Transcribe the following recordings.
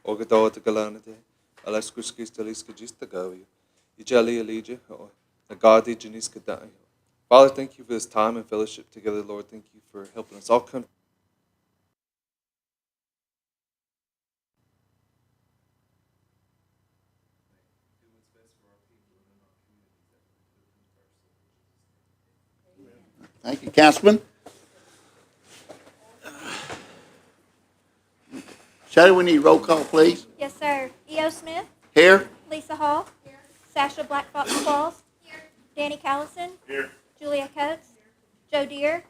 Ogadota Galanate, Alaskriskistaliskajistagavia, Ijali Alija, Nagadi Janiskadai. Father, thank you for this time and fellowship together, Lord. Thank you for helping us all come. Thank you, Councilman. Shelley, we need roll call, please. Yes, sir. E.O. Smith. Here. Lisa Hall. Here. Sasha Black Fox Qualls. Here. Danny Callison. Here. Julia Coates. Here. Joe Deere.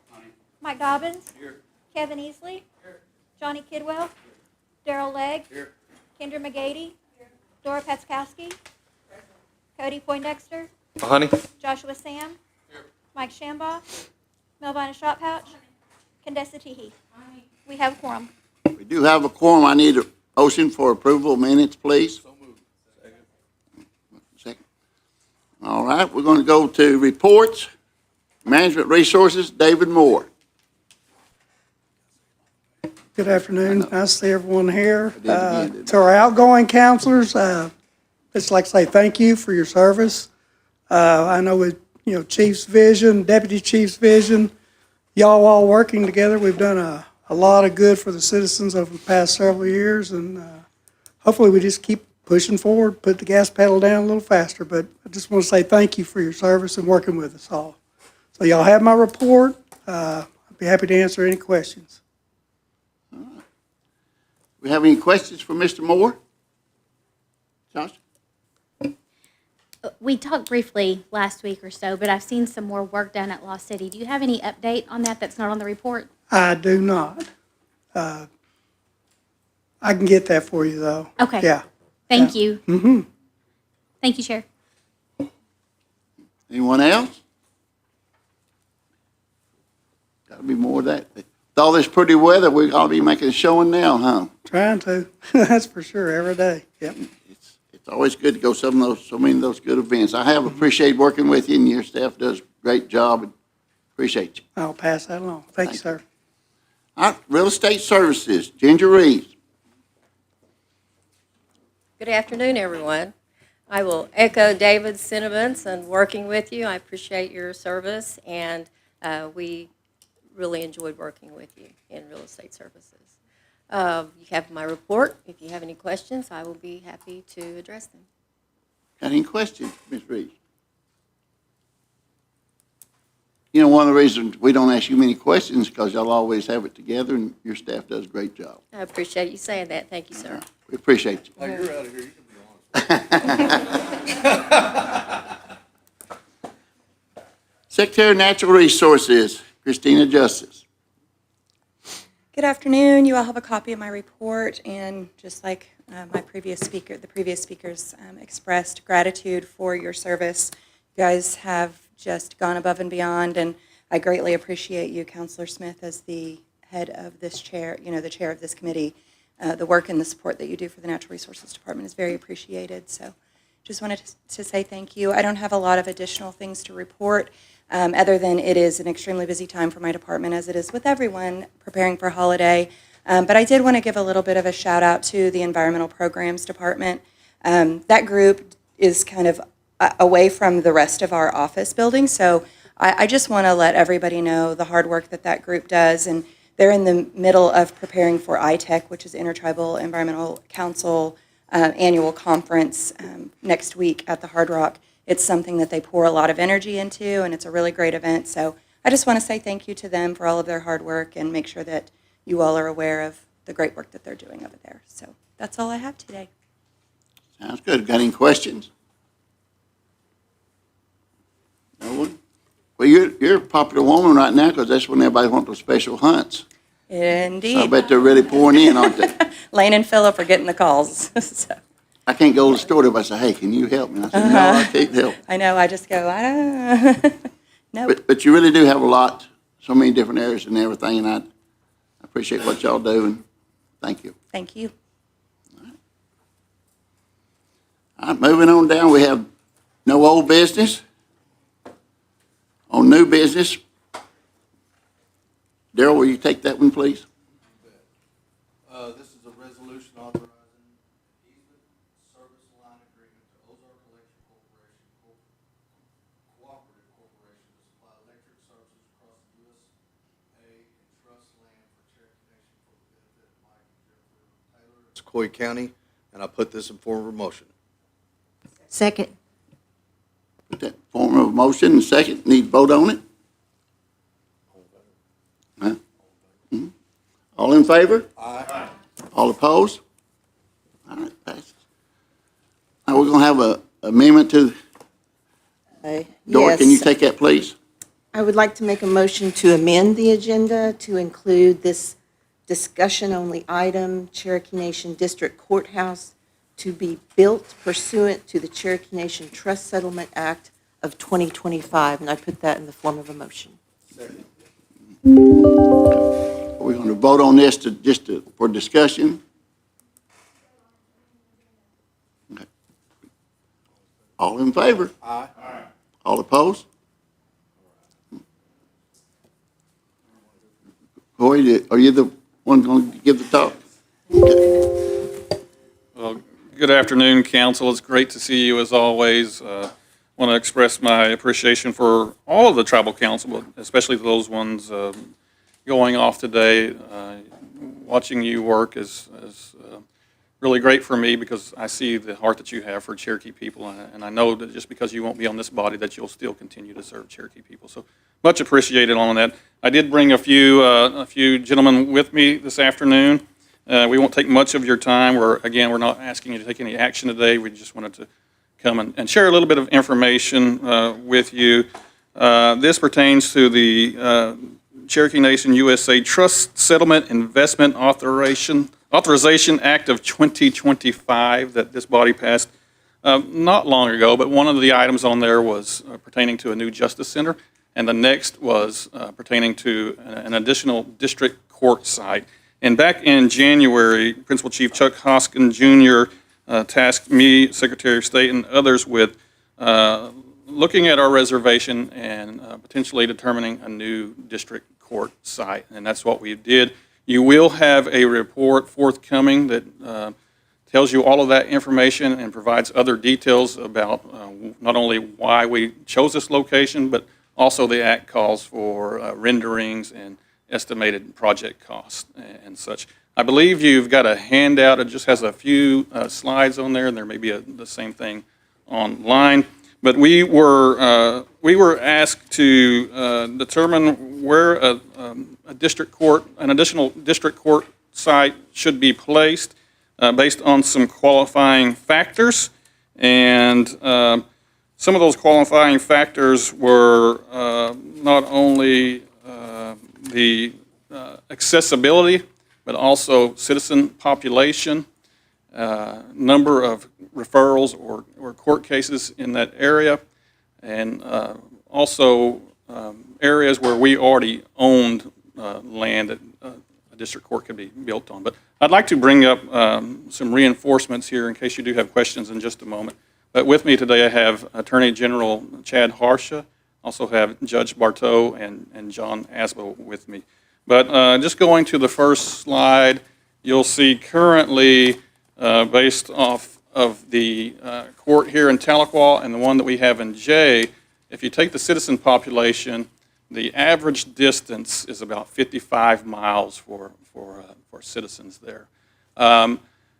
Mike Dobbins. Here. Kevin Easley. Here. Johnny Kidwell. Here. Daryl Legg. Here. Kendra McGady. Here. Dora Petskowski. Cody Poindexter. Honey. Joshua Sam. Here. Mike Shambaugh. Melvina Shotpouch. Condessa Teehee. We have a quorum. We do have a quorum. I need a motion for approval of minutes, please. So moved. Second. All right, we're going to go to reports. Management Resources, David Moore. Good afternoon. Nice to see everyone here. To our outgoing counselors, just like to say thank you for your service. I know with Chief's vision, Deputy Chief's vision, y'all all working together, we've done a lot of good for the citizens over the past several years, and hopefully we just keep pushing forward, put the gas pedal down a little faster. But I just want to say thank you for your service and working with us all. So y'all have my report. I'd be happy to answer any questions. We have any questions for Mr. Moore? Josh? We talked briefly last week or so, but I've seen some more work done at Lost City. Do you have any update on that that's not on the report? I do not. I can get that for you, though. Okay. Yeah. Thank you. Mm-hmm. Thank you, Chair. Anyone else? Got to be more of that. With all this pretty weather, we're going to be making a showing now, huh? Trying to. That's for sure, every day. Yep. It's always good to go so many of those good events. I have appreciated working with you, and your staff does a great job. And appreciate you. I'll pass that along. Thank you, sir. All right, Real Estate Services, Ginger Reeves. Good afternoon, everyone. I will echo David's sentiments and working with you. I appreciate your service, and we really enjoyed working with you in Real Estate Services. You have my report. If you have any questions, I will be happy to address them. Got any questions, Ms. Reeves? One of the reasons we don't ask you many questions is because y'all always have it together, and your staff does a great job. I appreciate you saying that. Thank you, sir. We appreciate you. Oh, you're out of here. You can be honest. Secretary of Natural Resources, Christina Justice. Good afternoon. You all have a copy of my report, and just like the previous speakers expressed gratitude for your service. You guys have just gone above and beyond, and I greatly appreciate you, Councilor Smith, as the head of this chair, the chair of this committee. The work and the support that you do for the Natural Resources Department is very appreciated. So just wanted to say thank you. I don't have a lot of additional things to report, other than it is an extremely busy time for my department, as it is with everyone preparing for holiday. But I did want to give a little bit of a shout out to the Environmental Programs Department. That group is kind of away from the rest of our office building. So I just want to let everybody know the hard work that group does. And they're in the middle of preparing for ITEC, which is Intertribal Environmental Council annual conference next week at the Hard Rock. It's something that they pour a lot of energy into, and it's a really great event. So I just want to say thank you to them for all of their hard work and make sure that you all are aware of the great work that they're doing over there. So that's all I have today. Sounds good. Got any questions? No one? Well, you're a popular woman right now because that's when everybody wants those special hunts. Indeed. So I bet they're really pouring in, aren't they? Lane and Philip are getting the calls. So. I can't go to the store if I say, hey, can you help me? I said, no, I can't help. I know. I just go, I don't know. Nope. But you really do have a lot, so many different areas and everything, and I appreciate what y'all do, and thank you. Thank you. All right, moving on down, we have no old business. On new business, Daryl, will you take that one, please? This is a resolution authorizing Iroquois County, and I put this in form of a motion. Second. Put that form of motion and second. Need to vote on it? Huh? Mhm. All in favor? Aye. All opposed? All right, passes. Now, we're going to have a amendment to, Dory, can you Yes. take that, please? I would like to make a motion to amend the agenda to include this discussion-only item, Cherokee Nation District Courthouse, to be built pursuant to the Cherokee Nation Trust Settlement Act of 2025, and I put that in the form of a motion. We're going to vote on this for discussion. Okay. All in favor? Aye. All opposed? Corey, are you the one going to give the talk? Well, good afternoon, council. It's great to see you as always. Want to express my appreciation for all of the tribal council, but especially those ones going off today. Watching you work is really great for me because I see the heart that you have for Cherokee people, and I know that just because you won't be on this body, that you'll still continue to serve Cherokee people. So much appreciated on that. I did bring a few gentlemen with me this afternoon. We won't take much of your time. We're not asking you to take any action today. We just wanted to come and share a little bit of information with you. This pertains to the Cherokee Nation USA Trust Settlement Investment Authorization Act of 2025 that this body passed not long ago, but one of the items on there was pertaining to a new justice center, and the next was pertaining to an additional district court site. And back in January, Principal Chief Chuck Hoskin Jr. Tasked me, Secretary of State, and others with looking at our reservation and potentially determining a new district court site. And that's what we did. You will have a report forthcoming that tells you all of that information and provides other details about not only why we chose this location, but also the act calls for renderings and estimated project costs and such. I believe you've got a handout. It just has a few slides on there, and there may be the same thing online. But we were asked to determine where an additional district court site should be placed based on some qualifying factors. And some of those qualifying factors were not only the accessibility, but also citizen population, number of referrals or court cases in that area, and also areas where we already owned land that a district court could be built on. But I'd like to bring up some reinforcements here in case you do have questions in just a moment. But with me today I have Attorney General Chad Harsha, also have Judge Bartow and John Asbo with me. But just going to the first slide, you'll see currently, based off of the court here in Tahlequah and the one that we have in Jay, if you take the citizen population, the average distance is about 55 miles for citizens there. And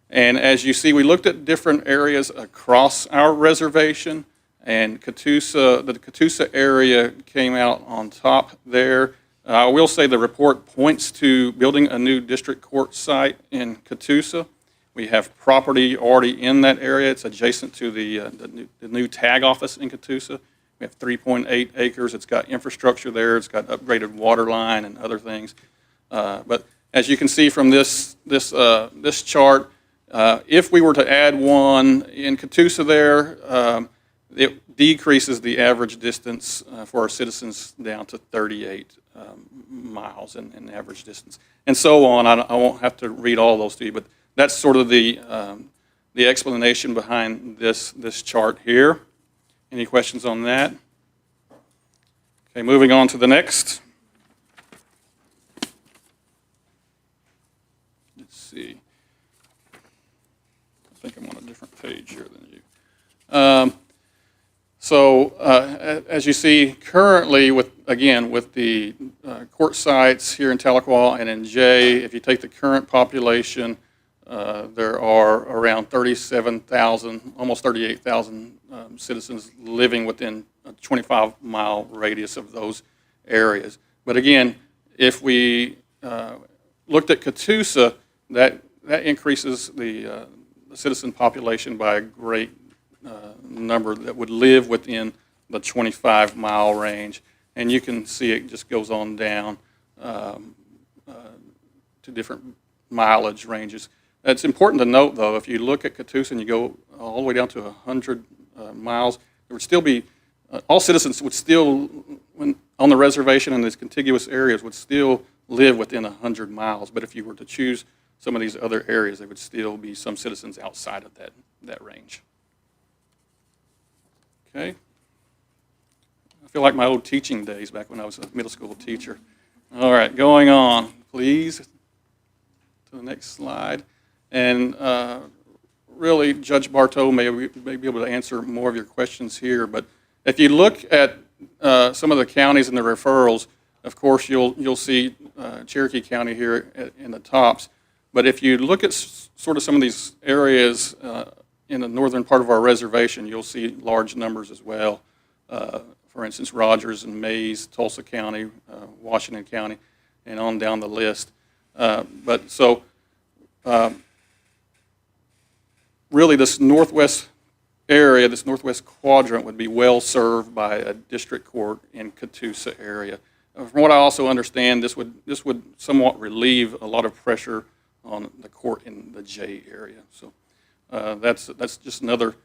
as you see, we looked at different areas across our reservation, and the Catoosa area came out on top there. I will say the report points to building a new district court site in Catoosa. We have property already in that area. It's adjacent to the new tag office in Catoosa. We have 3.8 acres. It's got infrastructure there. It's got upgraded water line and other things. But as you can see from this chart, if we were to add one in Catoosa there, it decreases the average distance for our citizens down to 38 miles in average distance, and so on. I won't have to read all those to you, but that's sort of the explanation behind this chart here. Any questions on that? Okay, moving on to the next. Let's see. I think I'm on a different page here than you. So as you see, currently with the court sites here in Tahlequah and in Jay, if you take the current population there are around 37,000, almost 38,000 citizens living within a 25-mile radius of those areas. But again, if we looked at Catoosa, that increases the citizen population by a great number that would live within the 25-mile range. And you can see it just goes on down to different mileage ranges. It's important to note, though, if you look at Catoosa and you go all the way down to 100 miles, there would still be, all citizens would still, on the reservation and these contiguous areas, would still live within 100 miles. But if you were to choose some of these other areas, there would still be some citizens outside of that range. Okay. I feel like my old teaching days back when I was a middle school teacher. All right, going on, please, to the next slide. And really, Judge Bartow may be able to answer more of your questions here. But if you look at some of the counties and the referrals, of course, you'll see Cherokee County here in the tops. But if you look at sort of some of these areas in the northern part of our reservation, you'll see large numbers as well. For instance, Rogers and Mays, Tulsa County, Washington County, and on down the list. Really, this northwest area, this northwest quadrant would be well served by a district court in Catoosa area. From what I also understand, this would somewhat relieve a lot of pressure on the court in the J area. So that's just another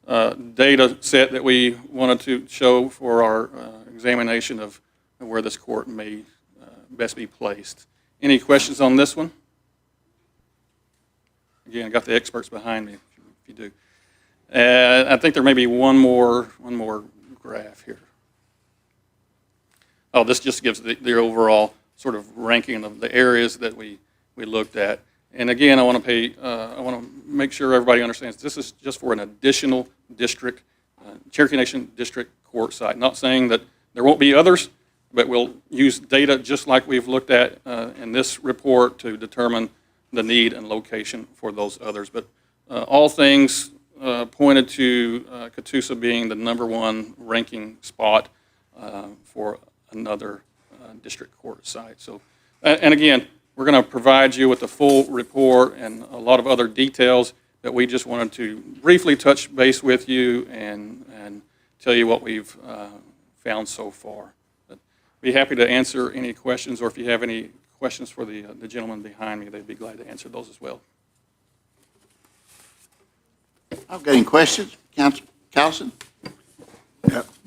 data set that we wanted to show for our examination of where this court may best be placed. Any questions on this one? Again, I got the experts behind me, if you do. I think there may be one more graph here. Oh, this just gives the overall sort of ranking of the areas that we looked at. And again, I want to make sure everybody understands this is just for an additional district, Cherokee Nation District Court site. Not saying that there won't be others, but we'll use data just like we've looked at in this report to determine the need and location for those others. But all things pointed to Catoosa being the #1 ranking spot for another district court site. So, and again, we're going to provide you with the full report and a lot of other details that we just wanted to briefly touch base with you and tell you what we've found so far. But be happy to answer any questions, or if you have any questions for the gentleman behind me, they'd be glad to answer those as well. I've got any questions? Councilman Callison?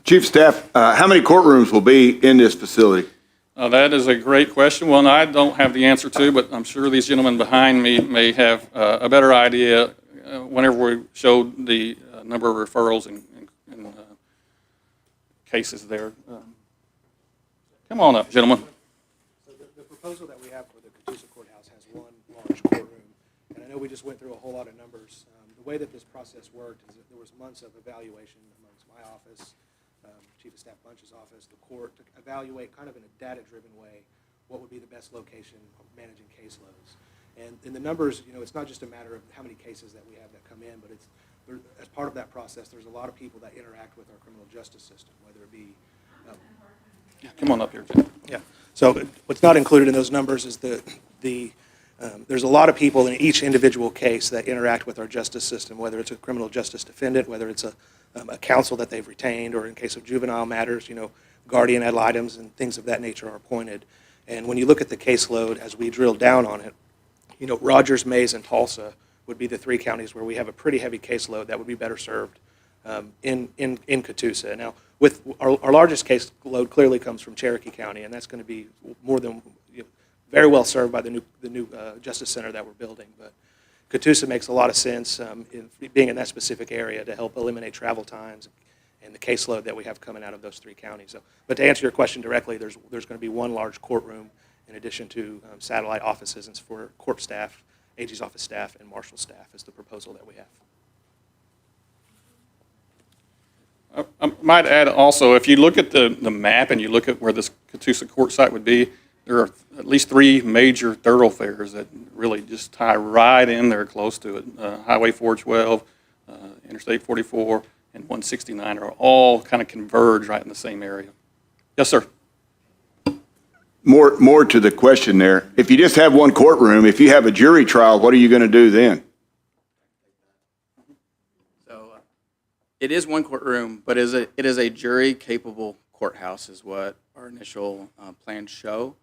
Chief of Staff, how many courtrooms will be in this facility? That is a great question. One I don't have the answer to, but I'm sure these gentlemen behind me may have a better idea whenever we showed the number of referrals and cases there. Come on up, gentlemen. So the proposal that we have for the Catoosa Courthouse has one large courtroom, and I know we just went through a whole lot of numbers. The way that this process worked is that there was months of evaluation amongst my office, Chief of Staff Bunch's office, the court, to evaluate kind of in a data-driven way what would be the best location of managing caseloads. And in the numbers, it's not just a matter of how many cases that we have that come in, but as part of that process, there's a lot of people that interact with our criminal justice system, whether it be Come on up here, Jim. Yeah. So what's not included in those numbers is there's a lot of people in each individual case that interact with our justice system, whether it's a criminal justice defendant, whether it's a counsel that they've retained, or in case of juvenile matters, guardian ad litems and things of that nature are appointed. And when you look at the caseload, as we drill down on it, Rogers, Mays, and Tulsa would be the 3 counties where we have a pretty heavy caseload that would be better served in Catoosa. Now, with our largest caseload clearly comes from Cherokee County, and that's going to be more than very well served by the new Justice Center that we're building. But Catoosa makes a lot of sense in being in that specific area to help eliminate travel times and the caseload that we have coming out of those 3 counties. So, but to answer your question directly, there's going to be one large courtroom in addition to satellite offices and for court staff, AG's office staff, and marshal staff is the proposal that we have. I might add also, if you look at the map and you look at where this Catoosa court site would be, there are at least 3 major thoroughfares that really just tie right in there close to it. Highway 412, Interstate 44, and 169 are all kind of converge right in the same area. Yes, sir. More to the question there. If you just have one courtroom, if you have a jury trial, what are you going to do then? So it is one courtroom, but it is a jury-capable courthouse is what our initial plans show.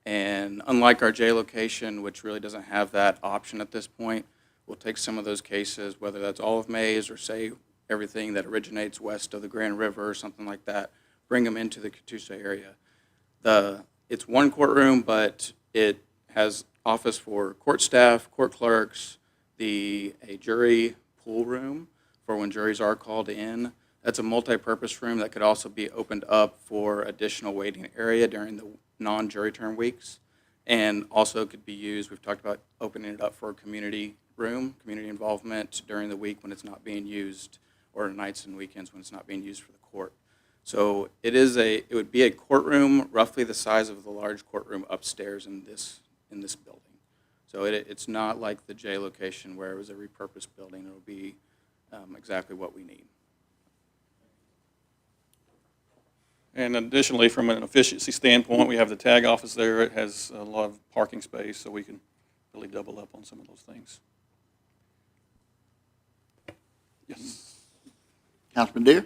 And unlike our J location, which really doesn't have that option at this point, we'll take some of those cases, whether that's all of Mays or say everything that originates west of the Grand River or something like that, bring them into the Catoosa area. It's one courtroom, but it has office for court staff, court clerks, a jury pool room for when juries are called in. That's a multi-purpose room that could also be opened up for additional waiting area during the non-jury term weeks, and also could be used, we've talked about opening it up for a community room, community involvement during the week when it's not being used, or nights and weekends when it's not being used for the court. So it would be a courtroom roughly the size of the large courtroom upstairs in this building. So it's not like the J location where it was a repurposed building. It'll be exactly what we need. And additionally, from an efficiency standpoint, we have the tag office there. It has a lot of parking space, so we can really double up on some of those things. Yes. Councilman Deere?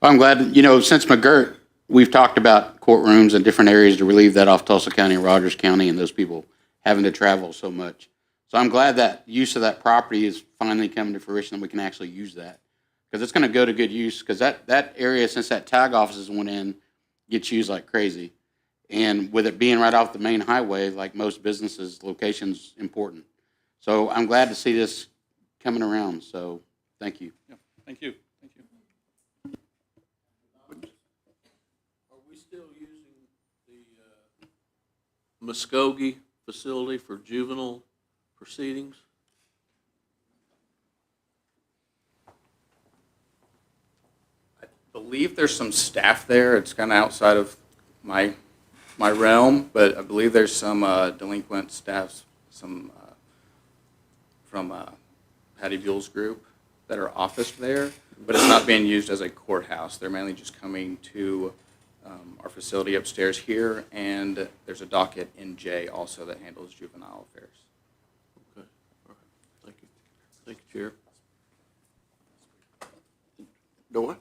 I'm glad, since McGirt, we've talked about courtrooms and different areas to relieve that off Tulsa County and Rogers County and those people having to travel so much. So I'm glad that use of that property is finally coming to fruition and we can actually use that. Because it's going to go to good use, because that area, since that tag offices went in, gets used like crazy. And with it being right off the main highway, like most businesses, location's important. So I'm glad to see this coming around, so thank you. Yeah, thank you. Thank you. Are we still using the Muskogee facility for juvenile proceedings? I believe there's some staff there. It's kind of outside of my realm, but I believe there's some delinquent staffs, some from Patty Buell's group that are officed there, but it's not being used as a courthouse. They're mainly just coming to our facility upstairs here, and there's a docket in J also that handles juvenile affairs. Okay, all right, thank you. Thank you, Chair. Dora?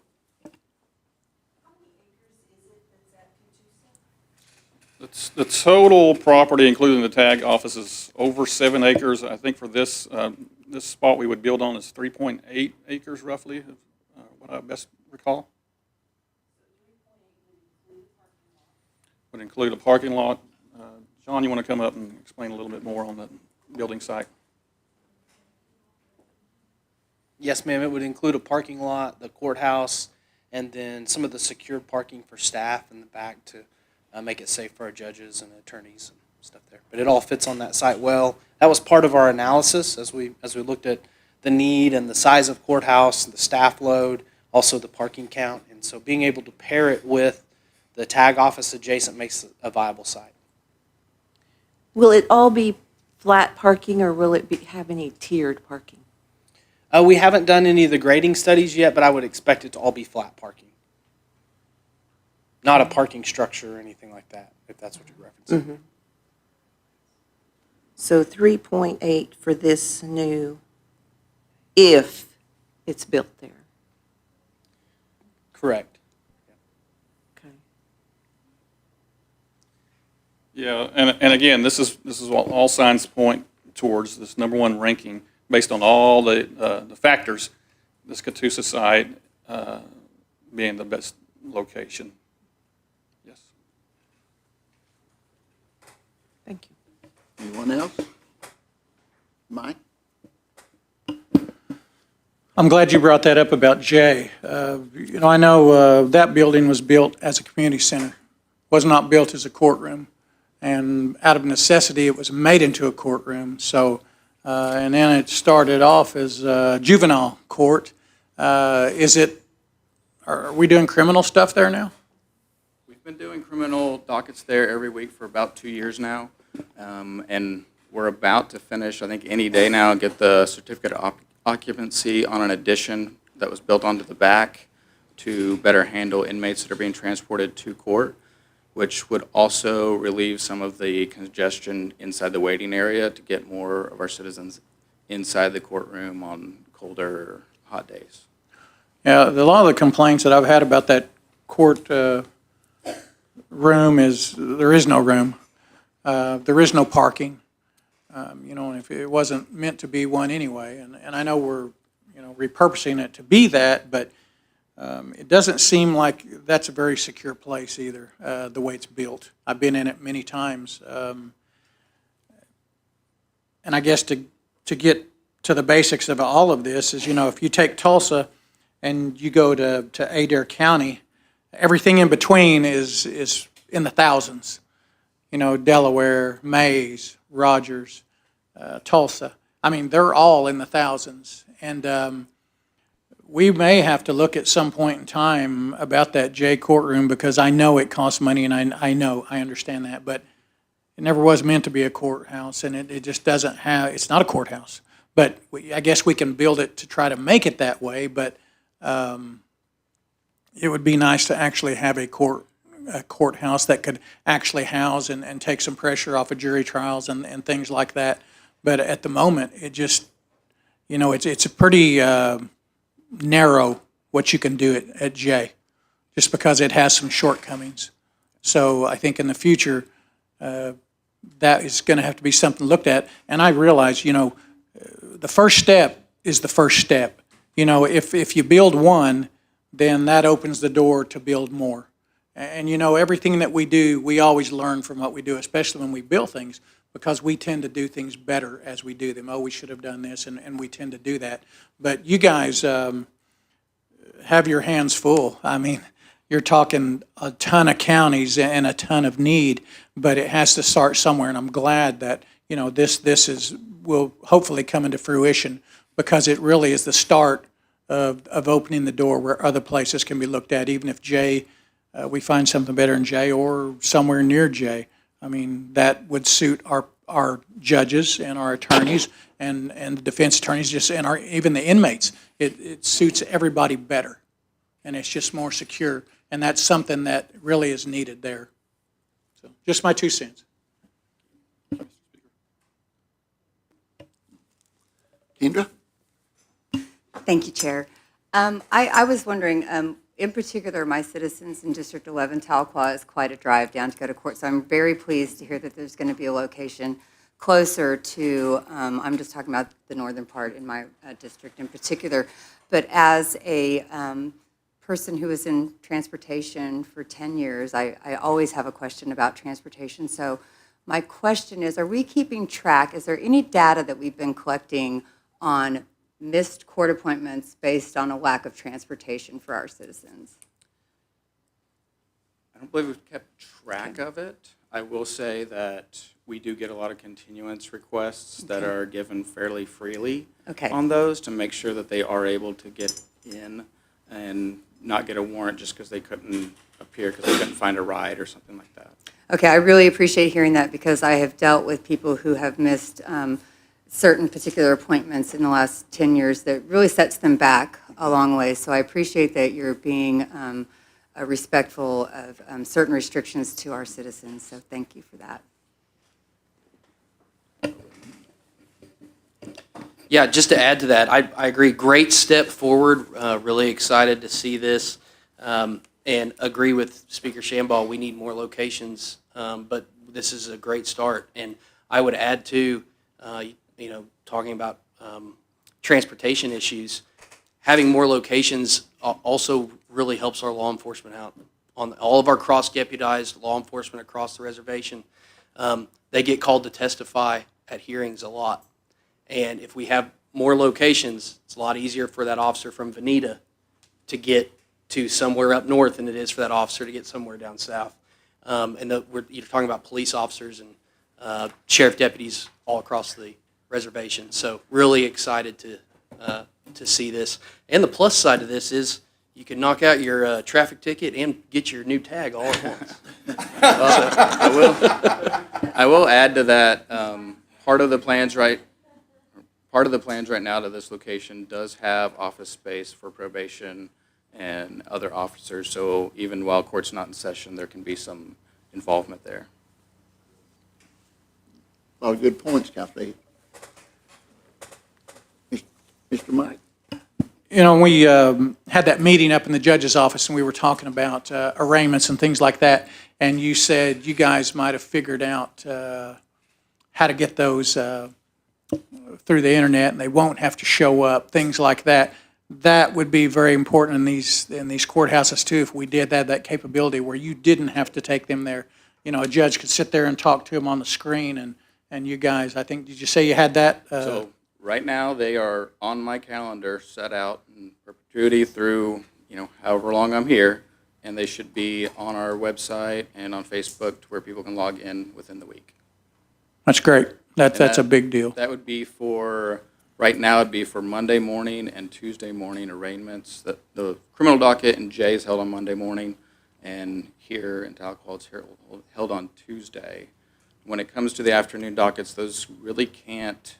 The total property, including the tag office, is over 7 acres. I think for this spot we would build on is 3.8 acres roughly, what I best recall. Would include a parking lot. John, you want to come up and explain a little bit more on the building site? Yes, ma'am, it would include a parking lot, the courthouse, and then some of the secured parking for staff in the back to make it safe for our judges and attorneys and stuff there. But it all fits on that site well. That was part of our analysis as we looked at the need and the size of courthouse, the staff load, also the parking count. And so being able to pair it with the tag office adjacent makes it a viable site. Will it all be flat parking, or will it have any tiered parking? We haven't done any of the grading studies yet, but I would expect it to all be flat parking. Not a parking structure or anything like that, if that's what you're referencing. Mm-hmm. So 3.8 for this new, if it's built there. Correct. Okay. Yeah, and again, this is what all signs point towards this #1 ranking based on all the factors. This Catoosa site being the best location. Yes. Thank you. Anyone else? Mike? I'm glad you brought that up about Jay. I know that building was built as a community center, was not built as a courtroom. And out of necessity, it was made into a courtroom. So, and then it started off as a juvenile court. Are we doing criminal stuff there now? been doing criminal dockets there every week for about 2 years now. And we're about to finish, I think, any day now, get the certificate of occupancy on an addition that was built onto the back to better handle inmates that are being transported to court, which would also relieve some of the congestion inside the waiting area to get more of our citizens inside the courtroom on colder, hot days. Yeah, a lot of the complaints that I've had about that court room is there is no room. There is no parking. You know, if it wasn't meant to be one anyway, and I know we're, you know, repurposing it to be that, but it doesn't seem like that's a very secure place either, the way it's built. I've been in it many times. And I guess to get to the basics of all of this is, you know, if you take Tulsa and you go to Adair County, everything in between is in the thousands. You know, Delaware, Mays, Rogers, Tulsa. I mean, they're all in the thousands. And we may have to look at some point in time about that J courtroom, because I know it costs money, and I understand that, but it never was meant to be a courthouse, and it just doesn't have, it's not a courthouse. But I guess we can build it to try to make it that way, but it would be nice to actually have a courthouse that could actually house and take some pressure off of jury trials and things like that. But at the moment, it just, you know, it's a pretty narrow what you can do at J, just because it has some shortcomings. So I think in the future, that is going to have to be something looked at. And I realize, you know, the first step is the first step. You know, if you build one, then that opens the door to build more. And, you know, everything that we do, we always learn from what we do, especially when we build things, because we tend to do things better as we do them. Oh, we should have done this, and we tend to do that. But you guys have your hands full. I mean, you're talking a ton of counties and a ton of need, but it has to start somewhere. And I'm glad that, you know, this will hopefully come into fruition, because it really is the start of opening the door where other places can be looked at, even if J, we find something better in J or somewhere near J. I mean, that would suit our judges and our attorneys and the defense attorneys, just and even the inmates. It suits everybody better, and it's just more secure, and that's something that really is needed there. So, just my 2 cents. Kendra? Thank you, Chair. I was wondering, in particular, my citizens in District 11, Tahlequah is quite a drive down to go to court, so I'm very pleased to hear that there's going to be a location closer to, I'm just talking about the northern part in my district in particular, but as a person who was in transportation for 10 years, I always have a question about transportation. So my question is, are we keeping track, is there any data that we've been collecting on missed court appointments based on a lack of transportation for our citizens? I don't believe we've kept track of it. I will say that we do get a lot of continuance requests that are given fairly freely on those, to make sure that they are able to get in and not get a warrant just because they couldn't appear because they couldn't find a ride or something like that. Okay, I really appreciate hearing that, because I have dealt with people who have missed certain particular appointments in the last 10 years that really sets them back a long way. So I appreciate that you're being respectful of certain restrictions to our citizens. So thank you for that. Yeah, just to add to that, I agree. Great step forward. Really excited to see this, and agree with Speaker Shambaugh. We need more locations, but this is a great start. And I would add to, you know, talking about transportation issues, having more locations also really helps our law enforcement out. On all of our cross-deputized law enforcement across the reservation, they get called to testify at hearings a lot. And if we have more locations, it's a lot easier for that officer from Veneta to get to somewhere up north than it is for that officer to get somewhere down south. And you're talking about police officers and sheriff deputies all across the reservation. So really excited to see this. And the plus side of this is, you can knock out your traffic ticket and get your new tag all at once. I will add to that, part of the plans right now to this location does have office space for probation and other officers, so even while court's not in session, there can be some involvement there. A lot of good points, Councilman. Mr. Mike? You know, we had that meeting up in the judge's office, and we were talking about arraignments and things like that, and you said you guys might have figured out how to get those through the internet, and they won't have to show up, things like that. That would be very important in these courthouses, too, if we did have that capability where you didn't have to take them there. You know, a judge could sit there and talk to them on the screen, and you guys, I think, did you say you had that? So right now, they are on my calendar, set out in perpetuity through, however long I'm here, and they should be on our website and on Facebook to where people can log in within the week. That's great. That's a big deal. That would be for, right now, it'd be for Monday morning and Tuesday morning arraignments. The criminal docket in J is held on Monday morning, and here in Tahlequah, it's held on Tuesday. When it comes to the afternoon dockets, those really can't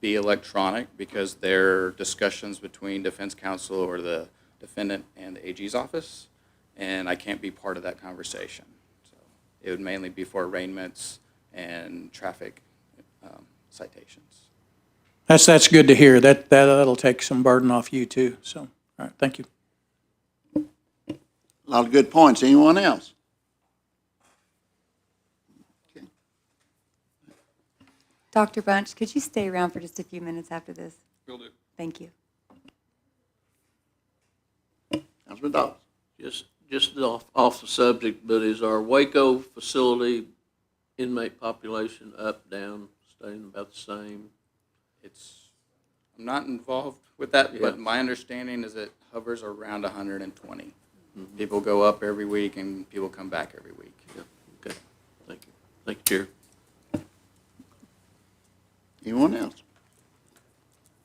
be electronic because they're discussions between defense counsel or the defendant and the AG's office, and I can't be part of that conversation. So it would mainly be for arraignments and traffic citations. That's good to hear. That'll take some burden off you too. So, all right, thank you. A lot of good points. Anyone else? Okay. Dr. Bunch, could you stay around for just a few minutes after this? Will do. Thank you. Councilman Dawes. Just off the subject, but is our Waco facility inmate population up, down, staying about the same? I'm not involved with that, Yeah. but my understanding is it hovers around 120. People go up every week and people come back every week. Yeah, okay, thank you. Thank you, Chair. Anyone else?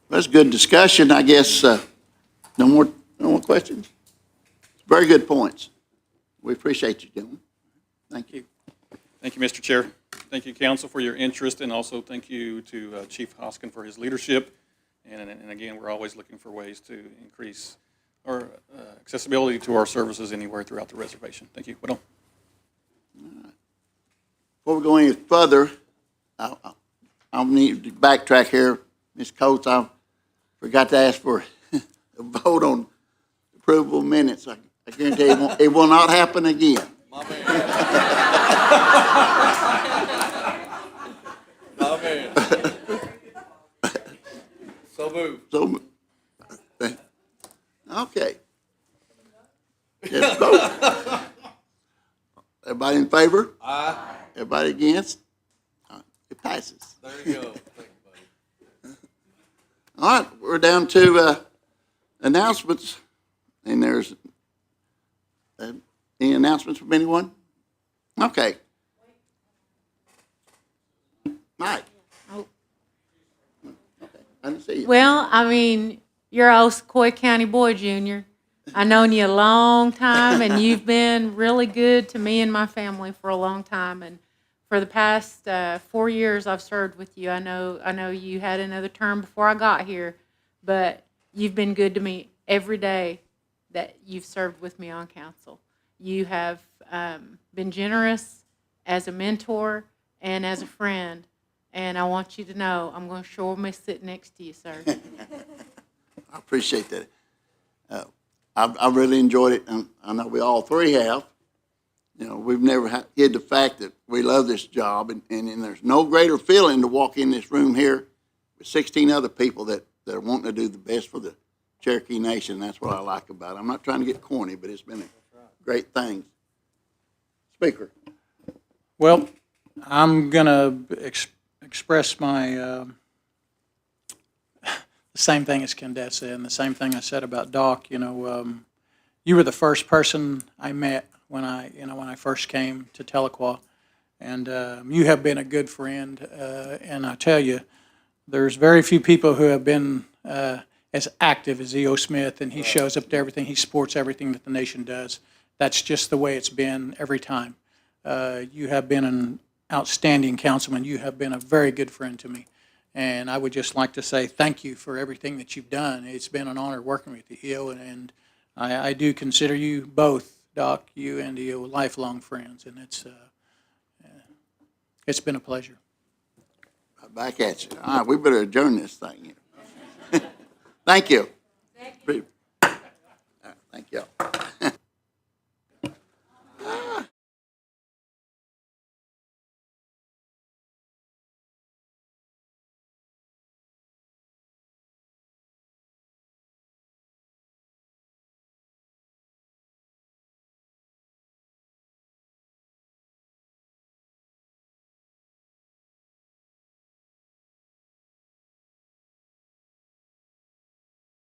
That's good discussion, I guess. No more questions? Very good points. We appreciate you, gentlemen. Thank you. Thank you, Mr. Chair. Thank you, council, for your interest, and also thank you to Chief Hoskin for his leadership. And again, we're always looking for ways to increase our accessibility to our services anywhere throughout the reservation. Thank you. Whittle. Before we go any further, I'll need to backtrack here. Ms. Coates, I forgot to ask for a vote on approval of minutes. I guarantee it will not happen again. My man. My man. So moved. Okay. Yes, vote. Everybody in favor? Aye. Everybody against? It passes. There you go. Thank you, buddy. All right, we're down to announcements. And there's any announcements from anyone? Okay. Mike. Oh. Okay, I didn't see you. Well, I mean, you're old Sequoia County boy, Junior. I've known you a long time, and you've been really good to me and my family for a long time. And for the past 4 years I've served with you, I know you had another term before I got here, but you've been good to me every day that you've served with me on council. You have been generous as a mentor and as a friend, and I want you to know I'm going to sure miss sitting next to you, sir. I appreciate that. I really enjoyed it, and I know we all three have. You know, we've never hid the fact that we love this job, and there's no greater feeling to walk in this room here with 16 other people that are wanting to do the best for the Cherokee Nation. That's what I like about it. I'm not trying to get corny, but it's been a great thing. Speaker. Well, I'm going to express my the same thing as Kendall said, and the same thing I said about Doc. You know, you were the first person I met when I first came to Tahlequah, and you have been a good friend. And I tell you, there's very few people who have been as active as E.O. Smith, and he shows up to everything. He supports everything that the nation does. That's just the way it's been every time. You have been an outstanding councilman. You have been a very good friend to me. And I would just like to say thank you for everything that you've done. It's been an honor working with you, E.O., and I do consider you both, Doc, you and E.O., lifelong friends, and it's been a pleasure. Back at you. All right, we better adjourn this thing. Thank you. Thank you. Thank you.